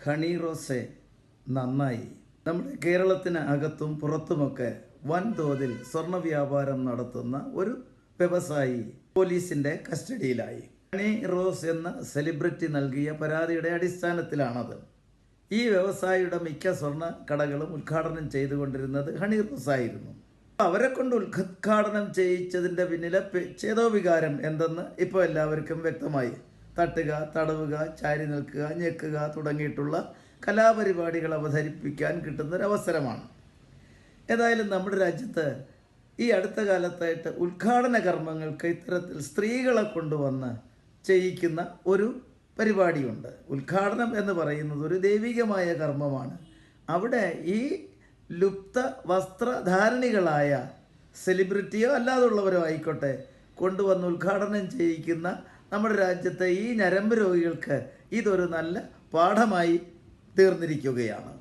Honey റോസെ നന്നായി. നമ്മുടെ കേരളത്തിന് അകത്തും പുറത്തുമൊക്കെ വൻതോതിൽ സ്വർണ്ണ വ്യാപാരം നടത്തുന്ന ഒരു വ്യവസായി പോലീസിൻ്റെ കസ്റ്റഡിയിലായി. ഹണി റോസ് എന്ന സെലിബ്രിറ്റി നൽകിയ പരാതിയുടെ അടിസ്ഥാനത്തിലാണത്. ഈ വ്യവസായിയുടെ മിക്ക സ്വർണ്ണ കടകളും ഉദ്ഘാടനം ചെയ്തുകൊണ്ടിരുന്നത് ഹണി റോസ് ആയിരുന്നു. അവരെ കൊണ്ട് ഉദ്ഘാടനം ചെയ്യിച്ചതിൻ്റെ പിന്നിലെ ചേതോവികാരം എന്തെന്ന് ഇപ്പോൾ എല്ലാവർക്കും വ്യക്തമായി. തട്ടുക, തടവുക, ചാരി നിൽക്കുക, ഞെക്കുക തുടങ്ങിയിട്ടുള്ള കലാപരിപാടികൾ അവതരിപ്പിക്കാൻ കിട്ടുന്നൊരവസരമാണ്. ഏതായാലും നമ്മുടെ രാജ്യത്ത് ഈ അടുത്ത കാലത്തായിട്ട് ഉദ്ഘാടന കർമ്മങ്ങൾക്ക് ഇത്തരത്തിൽ സ്ത്രീകളെ കൊണ്ടുവന്ന് ചെയ്യിക്കുന്ന ഒരു പരിപാടിയുണ്ട്. ഉദ്ഘാടനം എന്ന് പറയുന്നത് ഒരു ദൈവികമായ കർമ്മമാണ്. അവിടെ ഈ ലുപ്ത വസ്ത്രധാരണികളായ സെലിബ്രിറ്റിയോ അല്ലാതുള്ളവരോ ആയിക്കോട്ടെ കൊണ്ടുവന്ന് ഉദ്ഘാടനം ചെയ്യിക്കുന്ന നമ്മുടെ രാജ്യത്തെ ഈ ഞരമ്പ് രോഗികൾക്ക് ഇതൊരു നല്ല പാഠമായി തീർന്നിരിക്കുകയാണ്.